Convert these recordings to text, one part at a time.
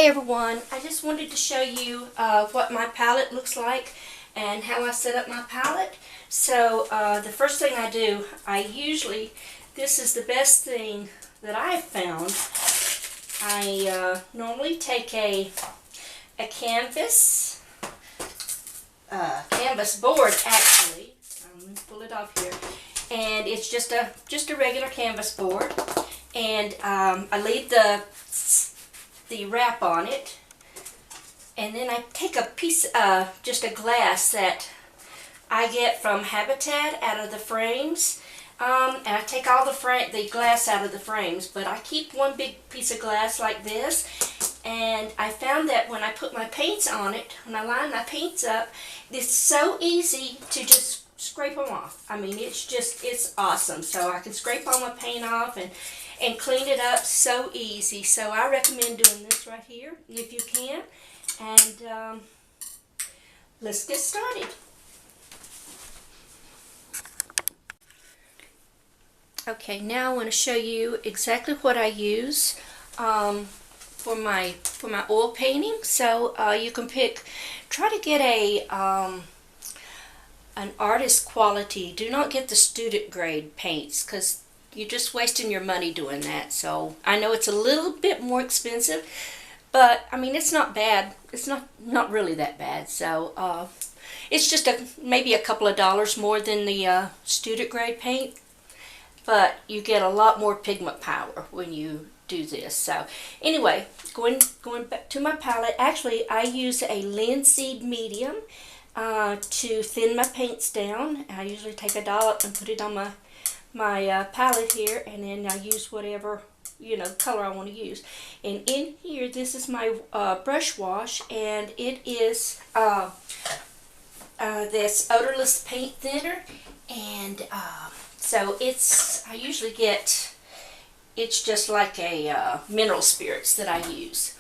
Hey everyone, I just wanted to show you what my palette looks like and how I set up my palette. So the first thing I do, this is the best thing that I've found. I normally take a canvas board actually. Let me pull it off here. And it's just a regular canvas board. And I leave the wrap on it, and then I take a piece, just a glass that I get from Habitat out of the frames, and I take all the glass out of the frames, but I keep one big piece of glass like this, and I found that when I put my paints on it, when I line my paints up, it's so easy to just scrape them off. I mean, it's awesome. So I can scrape all my paint off and clean it up so easy. So I recommend doing this right here if you can. And let's get started. Okay, now I want to show you exactly what I use for my oil painting. So you can try to get an artist quality. Do not get the student grade paints, because you're just wasting your money doing that. So I know it's a little bit more expensive, but I mean, it's not bad. It's not really that bad. So it's just maybe a couple of dollars more than the student grade paint, but you get a lot more pigment power when you do this. So anyway, going back to my palette, actually I use a linseed medium to thin my paints down. I usually take a dollop and put it on my palette here, and then I use whatever color I want to use. And in here, this is my brush wash, and it is this odorless paint thinner. And so I usually get, it's just like a mineral spirits that I use.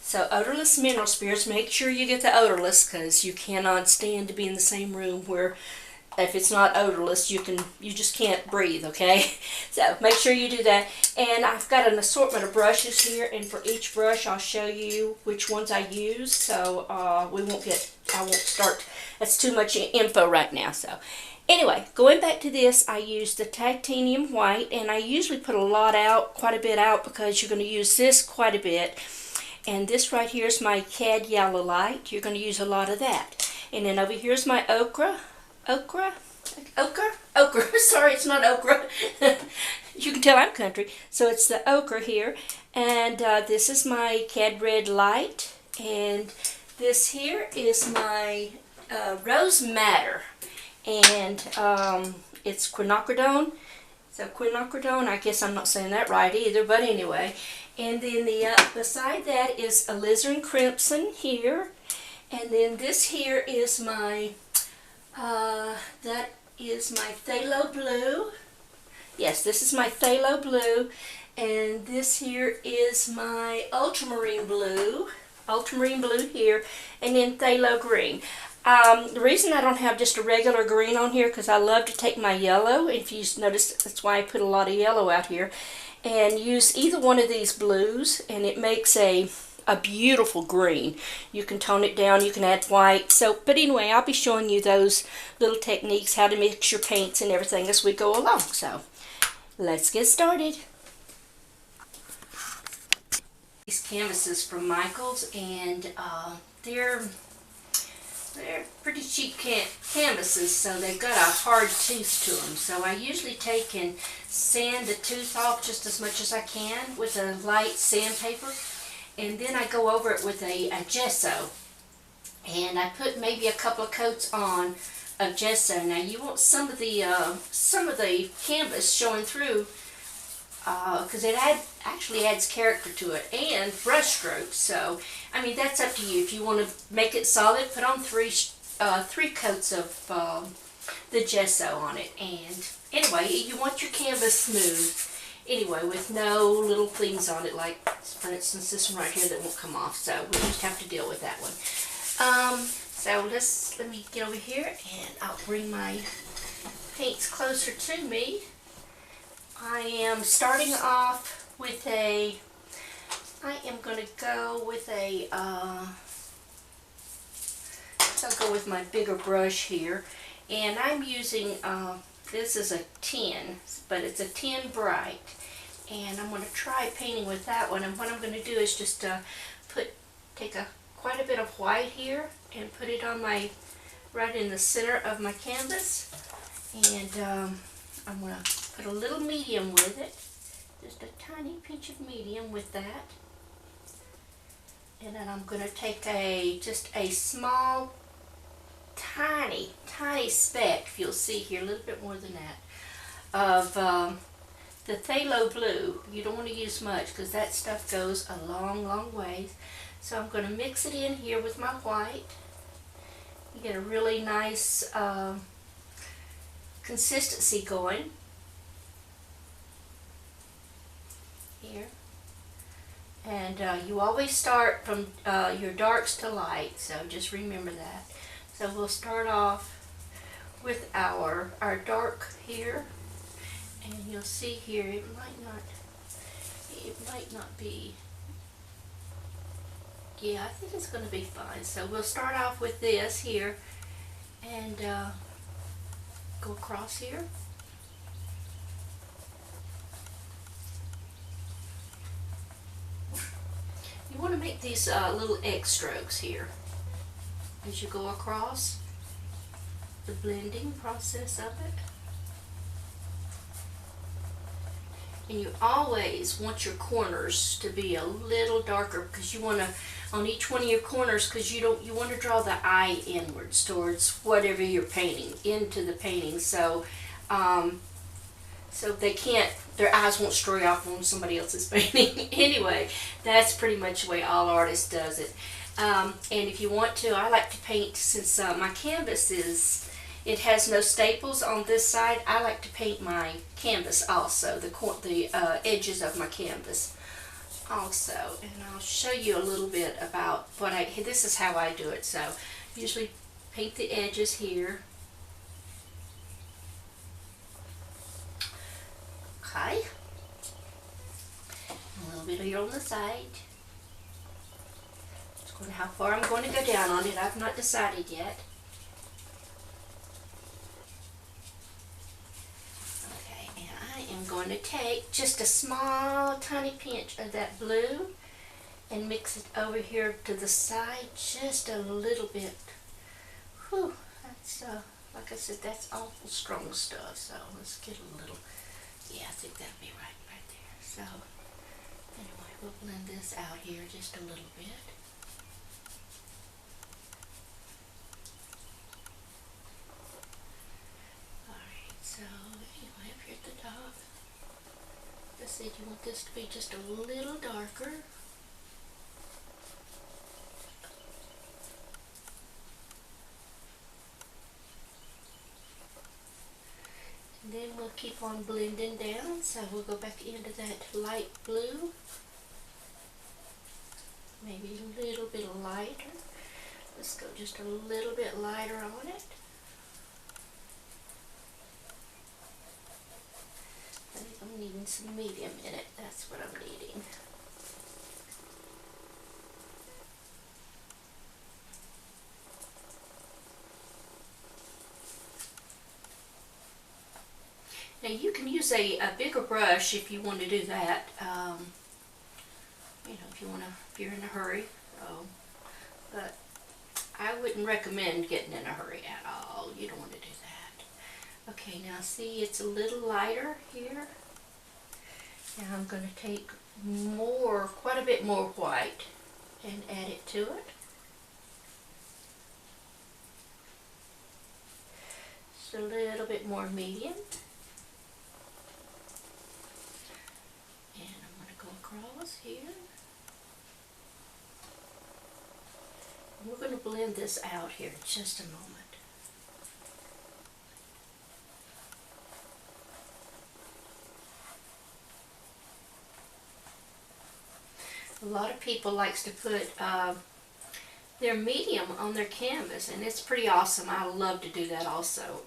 So odorless mineral spirits, make sure you get the odorless, because you cannot stand to be in the same room where if it's not odorless, you just can't breathe, okay? So make sure you do that. And I've got an assortment of brushes here, and for each brush I'll show you which ones I use. So I won't start, that's too much info right now. So anyway, going back to this, I use the titanium white, and I usually put quite a bit out, because you're going to use this quite a bit. And this right here is my cad yellow light. You're going to use a lot of that. And then over here is my ochre. Sorry, it's not okra. You can tell I'm country. So it's the ochre here. And this is my cad red light. And this here is my rose madder. And it's quinacridone. So quinacridone, I guess I'm not saying that right either, but anyway. And then beside that is alizarin crimson here. And then this here is my that is my phthalo blue. Yes, this is my phthalo blue. And this here is my ultramarine blue here, and then phthalo green. The reason I don't have just a regular green on here, because I love to take my yellow, if you notice, that's why I put a lot of yellow out here, and use either one of these blues, and it makes a beautiful green. You can tone it down, you can add white. So, but anyway, I'll be showing you those little techniques, how to mix your paints and everything as we go along. So let's get started. These canvases from Michaels, and they're pretty cheap canvases, so they've got a hard tooth to them. So I usually take and sand the tooth off just as much as I can with a light sandpaper. And then I go over it with a gesso, and I put maybe a couple of coats on of gesso. Now you want some of the canvas showing through, because it actually adds character to it, and brush strokes. So I mean, that's up to you. If you want to make it solid, put on three coats of the gesso on it. And anyway, you want your canvas smooth. Anyway, with no little things on it, like for instance this one right here that won't come off, so we'll just have to deal with that one. So let me get over here, and I'll bring my paints closer to me. I am starting off with a I am going to go with I'll go with my bigger brush here, and I'm using, this is a 10, but it's a 10 Bright, and I'm going to try painting with that one. And what I'm going to do is just take quite a bit of white here and put it on right in the center of my canvas, and I'm going to put a little medium with it, just a tiny pinch of medium with that. And then I'm going to take just a small, tiny speck, if you'll see here, a little bit more than that, of the Phthalo Blue. You don't want to use much because that stuff goes a long ways. So I'm going to mix it in here with my white. You get a really nice consistency going here. And you always start from your darks to light, so just remember that. So we'll start off with our dark here, and you'll see here it might not be, yeah, I think it's going to be fine. So we'll start off with this here and go across here. You want to make these little X strokes here as you go across the blending process of it. And you always want your corners to be a little darker, because you want to, on each one of your corners, because you want to draw the eye inwards towards whatever you're painting, into the painting, so so their eyes won't stray off on somebody else's painting. Anyway, that's pretty much the way all artists does it. And if you want to, I like to paint, since my canvas it has no staples on this side, I like to paint my canvas also, the edges of my canvas also. And I'll show you a little bit about this is how I do it. So usually paint the edges here. Okay. A little bit here on the side. Just going how far I'm going to go down on it, I've not decided yet. Okay, and I am going to take just a small, tiny pinch of that blue and mix it over here to the side just a little bit. Whew, that's, like I said, that's awful strong stuff, so let's get a little. Yeah, I think that'll be right there. So, anyway, we'll blend this out here just a little bit. Alright, so anyway, up here at the top, like I said, you want this to be just a little darker. Then we'll keep on blending down, so we'll go back into that light blue, maybe a little bit lighter. Let's go just a little bit lighter on it. I think I'm needing some medium in it, that's what I'm needing. Now you can use a bigger brush if you want to do that. You know, if you're in a hurry. But I wouldn't recommend getting in a hurry at all. You don't want to do that. Okay, now see, it's a little lighter here. Now I'm going to take quite a bit more white and add it to it. Just a little bit more medium. Across here. And we're going to blend this out here in just a moment. A lot of people likes to put their medium on their canvas, and it's pretty awesome. I love to do that also.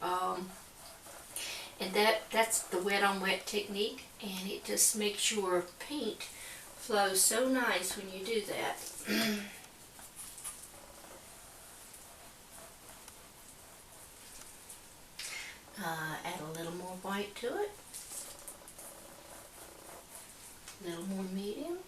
And that's the wet on wet technique, and it just makes your paint flows so nice when you do that. Add a little more white to it. A little more medium.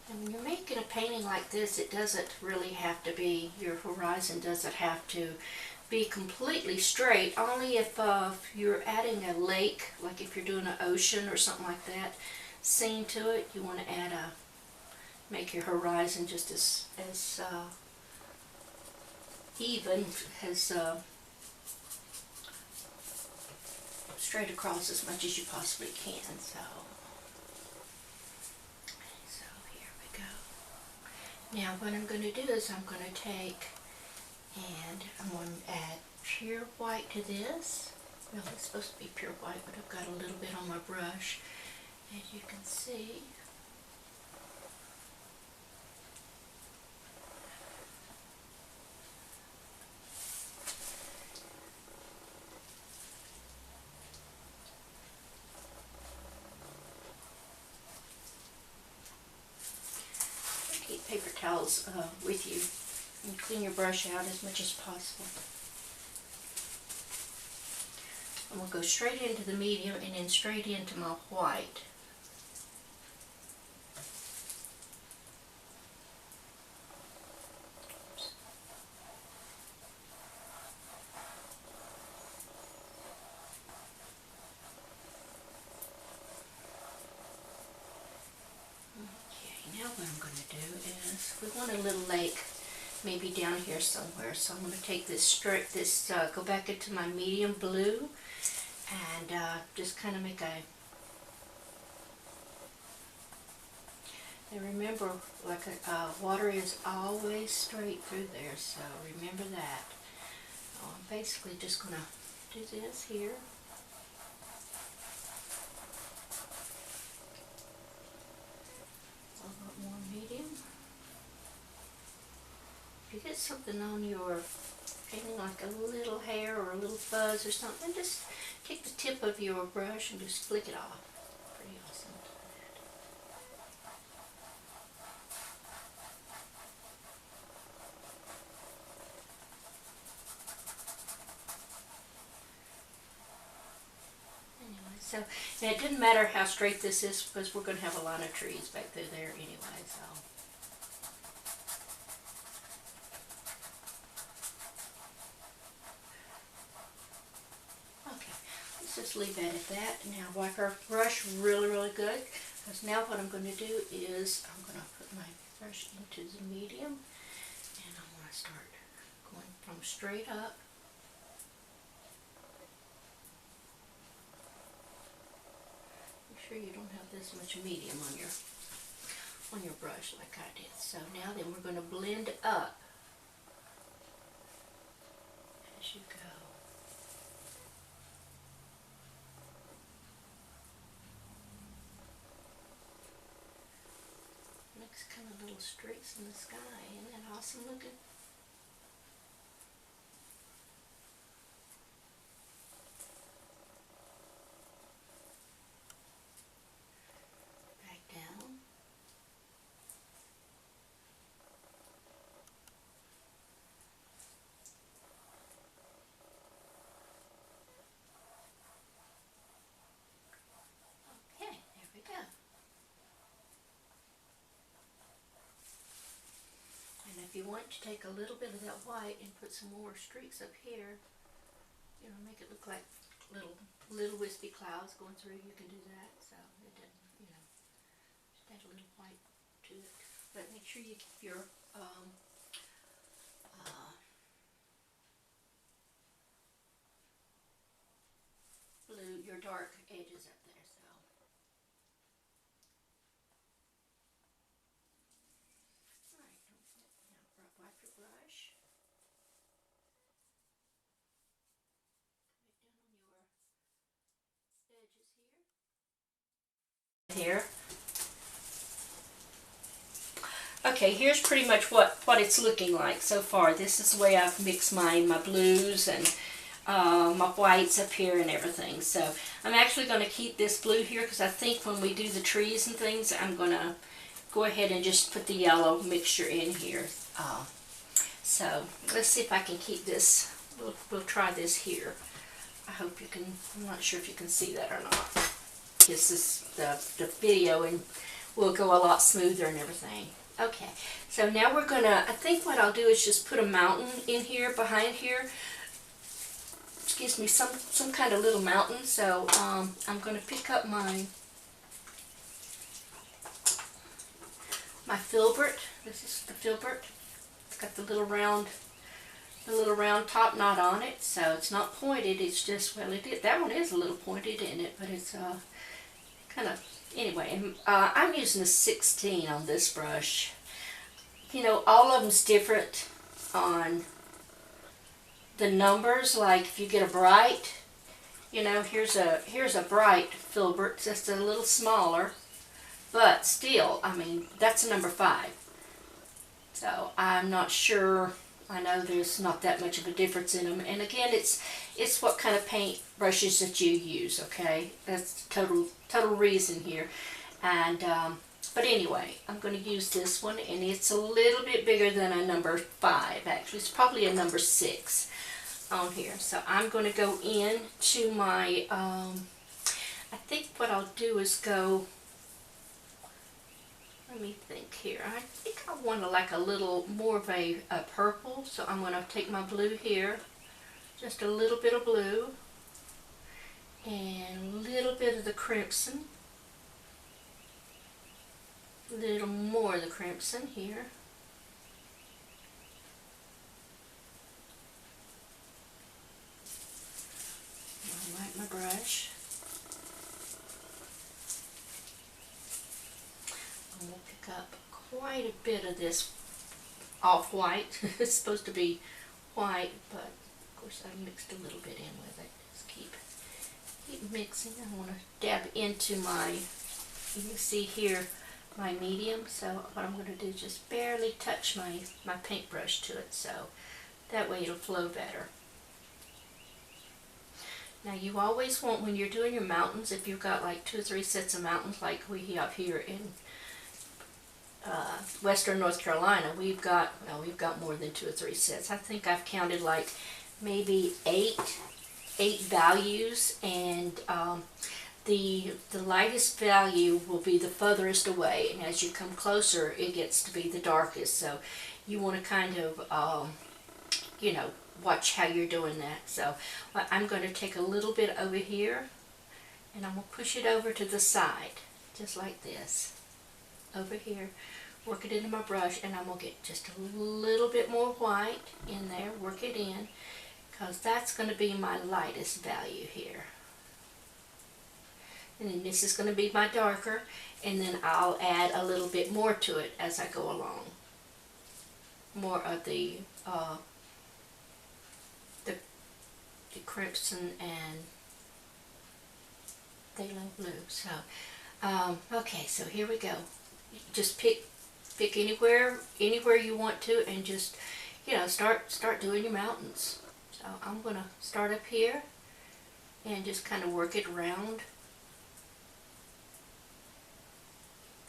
And when you're making a painting like this, it doesn't really have to be, your horizon doesn't have to be completely straight, only if you're adding a lake, like if you're doing an ocean or something like that, scene to it, you want to add make your horizon just as even, as straight across as much as you possibly can. So here we go. Now what I'm going to do is I'm going to take and I'm going to add pure white to this. Well, it's supposed to be pure white, but I've got a little bit on my brush, as you can see. Keep paper towels with you and clean your brush out as much as possible. I'm going to go straight into the medium and then straight into my white. Now what I'm going to do is, we want a little lake maybe down here somewhere, so I'm going to take this go back into my medium blue and just kind of make a, and remember, like water is always straight through there, so remember that. I'm basically just going to do this here. A little bit more medium. If you get something on your painting, like a little hair or a little fuzz or something, just take the tip of your brush and just flick it off. Pretty awesome. Anyway, so and it didn't matter how straight this is because we're going to have a line of trees back through there anyway. So. Just leave that at that. Now wipe our brush really, really good, because now what I'm going to do is I'm going to put my brush into the medium and I'm going to start going from straight up. Make sure you don't have this much medium on your brush like I did. So now then we're going to blend up as you go. Kind of little streaks in the sky. Isn't that awesome looking? Back down. Okay, there we go. And if you want to take a little bit of that white and put some more streaks up here, you know, make it look like little wispy clouds going through, you can do that. So it doesn't, you know, just add a little white to it. But make sure you keep your blue, your dark edges up there. So. Alright, now wipe your brush. Come back down on your edges here. Okay, here's pretty much what it's looking like so far. This is the way I've mixed my blues and my whites up here and everything. So I'm actually going to keep this blue here because I think when we do the trees and things, I'm going to go ahead and just put the yellow mixture in here. So let's see if I can keep this. We'll try this here. I hope you can. I'm not sure if you can see that or not. This is the video and will go a lot smoother and everything. Okay, so now we're gonna, I think what I'll do is just put a mountain in here, behind here. Excuse me, some kind of little mountain. So I'm gonna pick up my filbert. This is the filbert. It's got the little round top knot on it, so it's not pointed. It's just, well, that one is a little pointed in it, but it's kind of, anyway. And I'm using a 16 on this brush. You know, all of them's different on the numbers. Like if you get a bright, you know, here's a bright filbert, just a little smaller, but still, I mean, that's a number 5. So I'm not sure. I know there's not that much of a difference in them. And again, it's what kind of paint brushes that you use, okay? That's total reason here. And but anyway, I'm going to use this one, and it's a little bit bigger than a number 5. Actually, it's probably a number 6 on here. So I'm going to go into my I think what I'll do is go, let me think here. I think I want like a little more of a purple, so I'm going to take my blue here, just a little bit of blue, and a little bit of the crimson, a little more of the crimson here. I like my brush. I'm going to pick up quite a bit of this off-white. It's supposed to be white, but of course I mixed a little bit in with it. Just keep mixing. I want to dab into my, you can see here, my medium. So what I'm going to do is just barely touch my paintbrush to it, so that way it'll flow better. Now you always want, when you're doing your mountains, if you've got like 2 or 3 sets of mountains like we have here in Western North Carolina, we've got more than 2 or 3 sets. I think I've counted like maybe 8 values, and the lightest value will be the furthest away, and as you come closer it gets to be the darkest. So you want to kind of you know, watch how you're doing that. So I'm going to take a little bit over here, and I'm going to push it over to the side, just like this. Over here, work it into my brush, and I'm going to get just a little bit more white in there, work it in, because that's going to be my lightest value here. And then this is going to be my darker, and then I'll add a little bit more to it as I go along. More of the crimson and phthalo blue. So, okay, so here we go. Just pick anywhere you want to, and just, you know, start doing your mountains. So I'm gonna start up here and just kind of work it around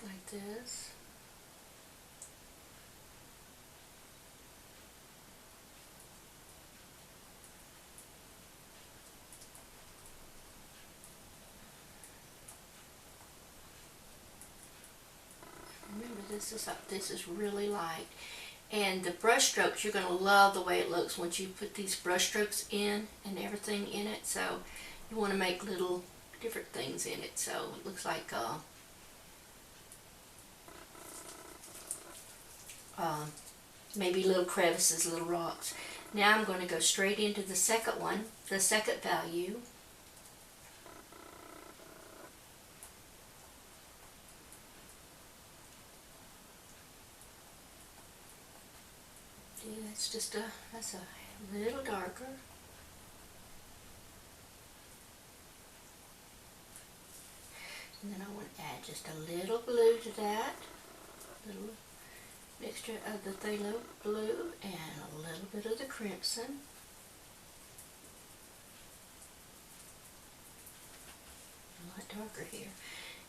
like this. Remember, this is really light, and the brush strokes, you're going to love the way it looks once you put these brush strokes in and everything in it. So you want to make little different things in it, so it looks like maybe little crevices, little rocks. Now I'm going to go straight into the second one, the second value. That's a little darker. And then I want to add just a little blue to that. mixture of the phthalo blue and a little bit of the crimson. A lot darker here.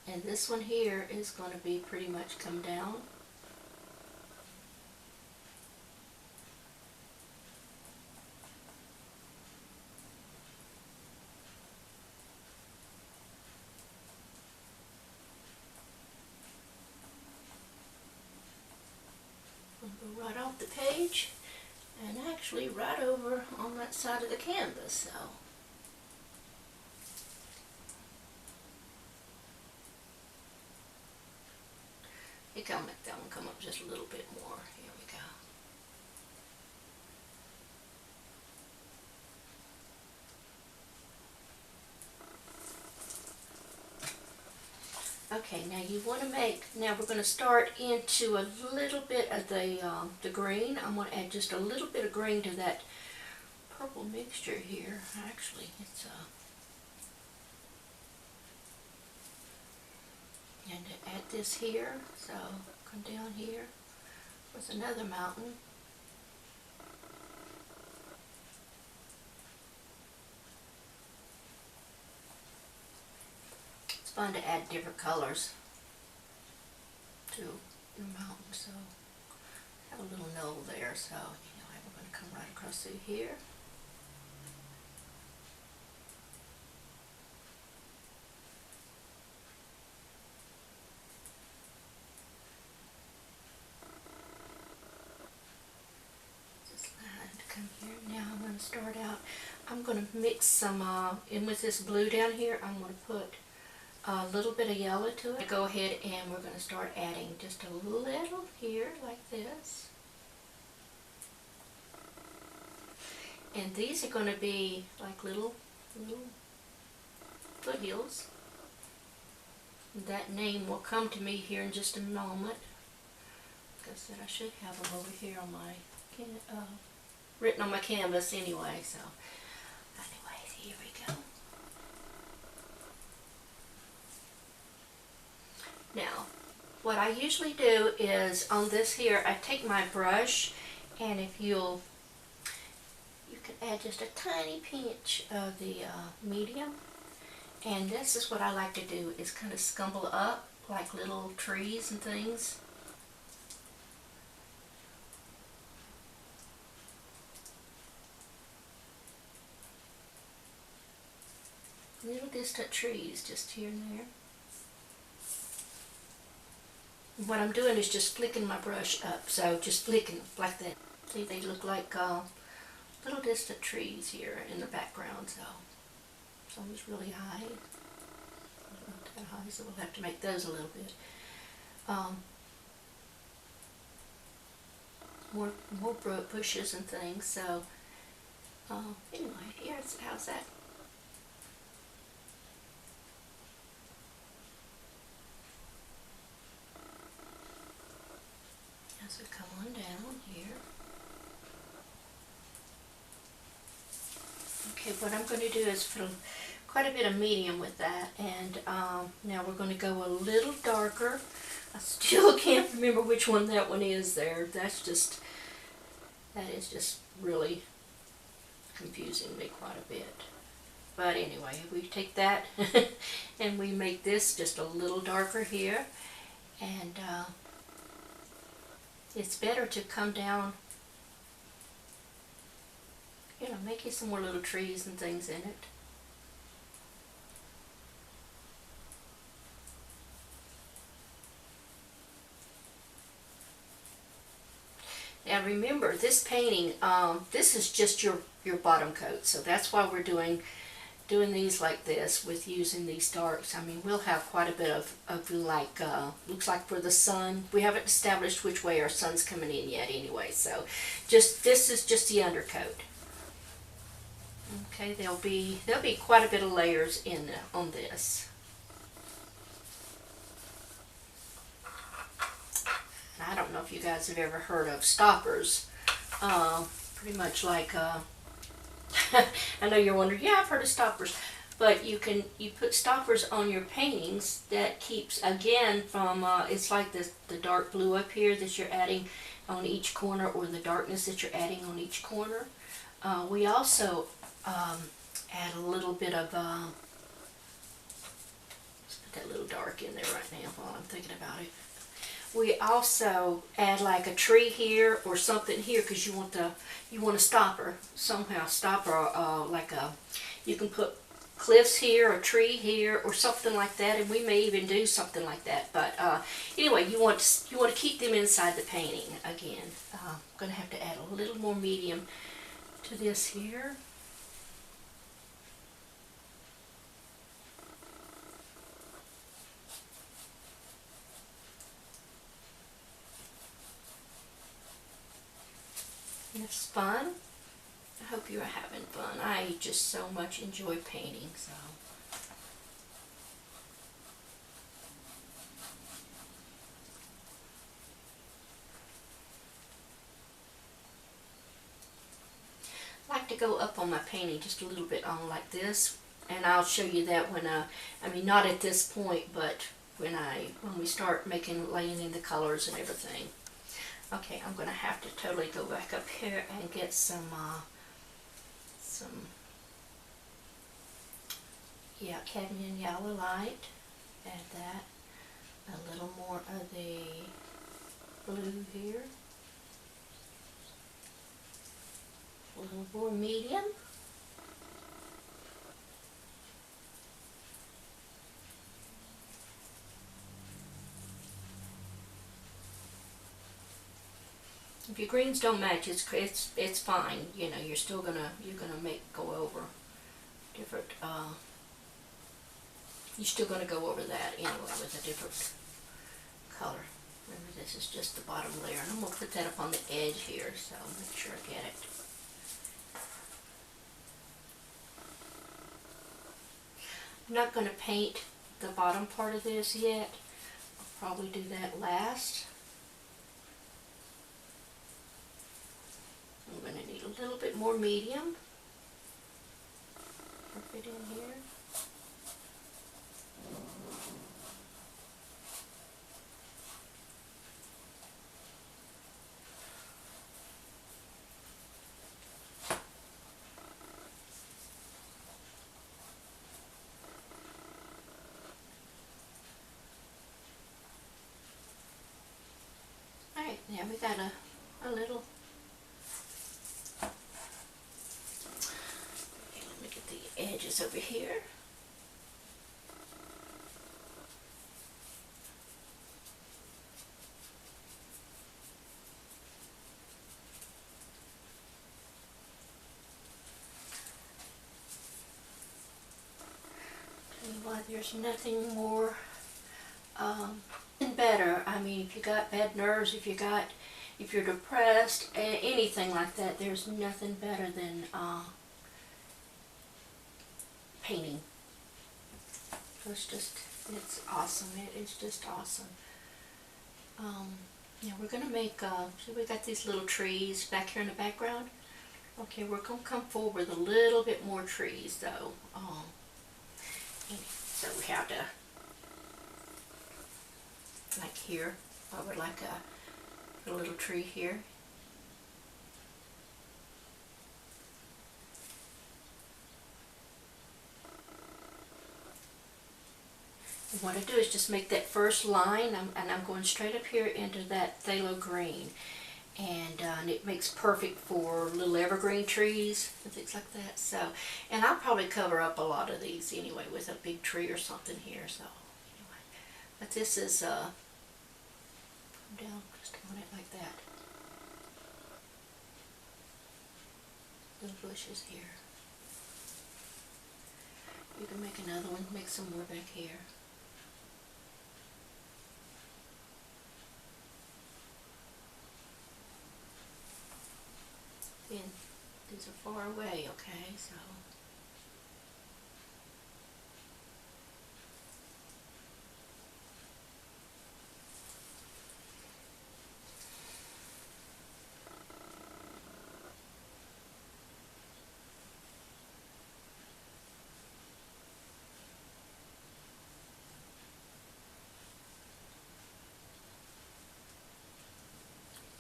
And this one here is going to be pretty much come down. I'll go right off the page and actually right over on that side of the canvas. So I think I'll make that one come up just a little bit more. Here we go. Okay, now you want to make, now we're going to start into a little bit of the green. I'm going to add just a little bit of green to that purple mixture here. Actually, it's and to add this here, so come down here with another mountain. It's fun to add different colors to your mountain. So I have a little knoll there, so anyway, we're going to come right across through here. Come here. Now I'm going to start out, I'm going to mix some in with this blue down here. I'm going to put a little bit of yellow to it. Go ahead and we're going to start adding just a little here like this. And these are going to be like little foothills. That name will come to me here in just a moment. Like I said, I should have them over here on my written on my canvas anyway, so anyway, here we go. Now, what I usually do is on this here, I take my brush, and if you can add just a tiny pinch of the medium, and this is what I like to do, is kind of scumble up like little trees and things. Little distant trees just here and there. What I'm doing is just flicking my brush up, so just flicking like that. See, they look like little distant trees here in the background, so someone's really high. Not that high, so we'll have to make those a little bit. More bushes and things, so anyway, here's how's that. So come on down here. Okay, what I'm going to do is put quite a bit of medium with that, and now we're going to go a little darker. I still can't remember which one that one is there. That is just really confusing me quite a bit. But anyway, we take that and we make this just a little darker here, and it's better to come down, you know, make you some more little trees and things in it. Now remember, this painting, this is just your bottom coat, so that's why we're doing these like this with using these darks. I mean, we'll have quite a bit of like, looks like for the sun. We haven't established which way our sun's coming in yet anyway, so this is just the undercoat. Okay, there'll be quite a bit of layers in on this. I don't know if you guys have ever heard of stoppers. Pretty much like, I know you're wondering, yeah, I've heard of stoppers. but you put stoppers on your paintings that keeps, again, from, it's like the dark blue up here that you're adding on each corner, or the darkness that you're adding on each corner. We also add a little bit of, let's put that little dark in there right now while I'm thinking about it. We also add like a tree here or something here, because you want a stopper somehow, like a, you can put cliffs here, a tree here, or something like that, and we may even do something like that. But anyway, you want to keep them inside the painting. Again, I'm going to have to add a little more medium to this here. It's fun. I hope you're having fun. I just so much enjoy painting, so. I like to go up on my painting just a little bit on like this, and I'll show you that when I mean, not at this point, but when we start laying in the colors and everything. Okay, I'm gonna have to totally go back up here and get some cadmium yellow light. Add that. A little more of the blue here. A little more medium. If your greens don't match, it's fine. You know, you're gonna go over different. You're still gonna go over that anyway with a different color. Remember, this is just the bottom layer, and I'm gonna put that up on the edge here, so make sure I get it. I'm not gonna paint the bottom part of this yet. I'll probably do that last. I'm going to need a little bit more medium. Put it in here. Alright, now we got a little. Let me get the edges over here. Tell you what, there's nothing more better. I mean, if you got bad nerves, if you're depressed, anything like that, there's nothing better than painting. It's awesome. It is just awesome. Yeah, we're gonna make, see, we got these little trees back here in the background. Okay, we're gonna come forward with a little bit more trees though. So we have to, like here, I would like a little tree here. And what I do is just make that first line, and I'm going straight up here into that phthalo green. And it makes perfect for little evergreen trees and things like that. So, and I'll probably cover up a lot of these anyway with a big tree or something here. So, anyway, but this is come down just on it like that. Little bushes here. You can make another one. Make some more back here. And these are far away, okay, so.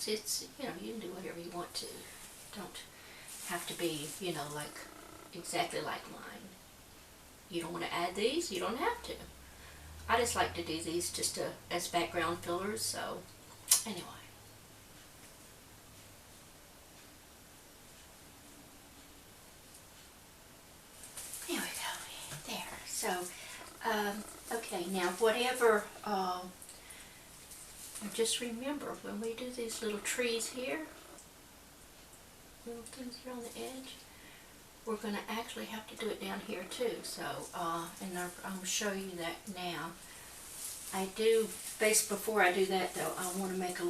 it's, you know, you can do whatever you want to. Don't have to be, you know, like exactly like mine. You don't want to add these, you don't have to. I just like to do these just as background fillers, so anyway. There we go. There. So, okay, now whatever, just remember when we do these little trees here, little things here on the edge, we're going to actually have to do it down here too. So, and I'm going to show you that now. I do, before I do that though, I want to make a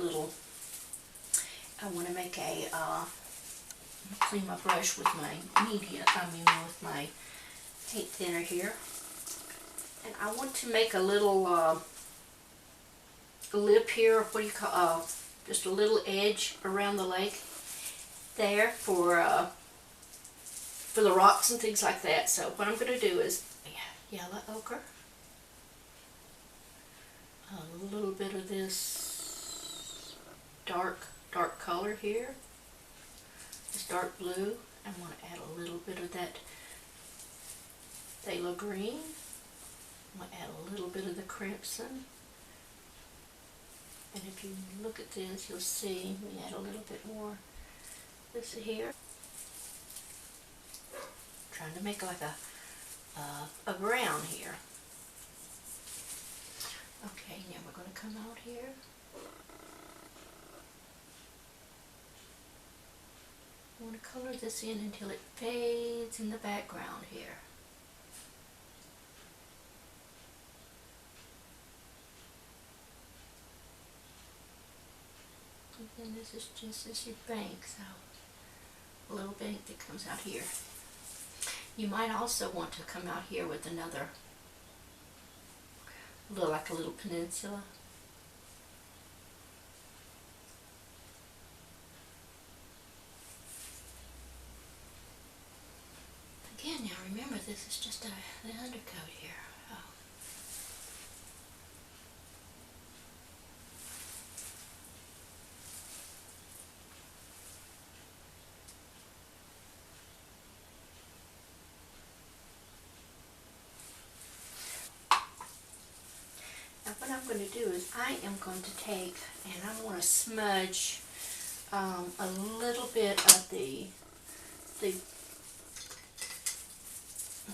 clean my brush with my with my paint thinner here. And I want to make a little lip here, what do you call, just a little edge around the lake there for the rocks and things like that. So what I'm going to do is yellow ochre, a little bit of this dark color here, this dark blue. I want to add a little bit of that phthalo green. I'm going to add a little bit of the crimson. And if you look at this, you'll see we add a little bit more this here. Trying to make like a brown here. Okay, now we're going to come out here. I want to color this in until it fades in the background here. And then this is your bank, so a little bank that comes out here. You might also want to come out here with another, like a little peninsula. Again, now remember, this is just the undercoat here. Oh. Now what I'm going to do is I am going to take and I want to smudge a little bit of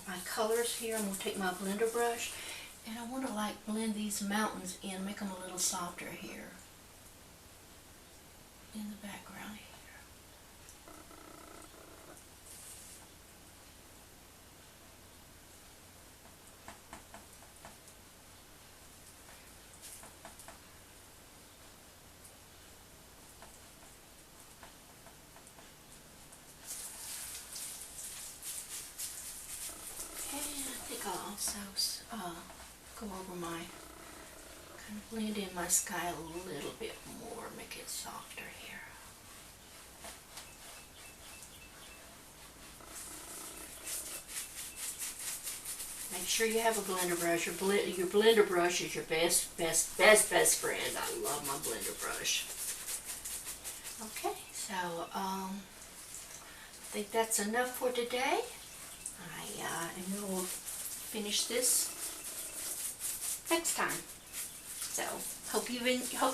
my colors here. I'm going to take my blender brush and I want to like blend these mountains in, make them a little softer here in the background here. I'll also go over my, kind of blend in my sky a little bit more, make it softer here. Make sure you have a blender brush. Your blender brush is your best friend. I love my blender brush. Okay, so I think that's enough for today. And we'll finish this next time. So hope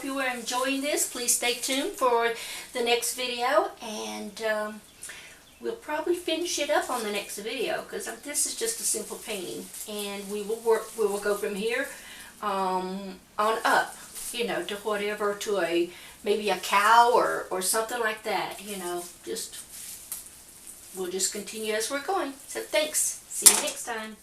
you were enjoying this. Please stay tuned for the next video, and we'll probably finish it up on the next video because this is just a simple painting, and we will go from here on up, you know, to whatever, to maybe a cow or something like that, you know. We'll just continue as we're going. So thanks. See you next time.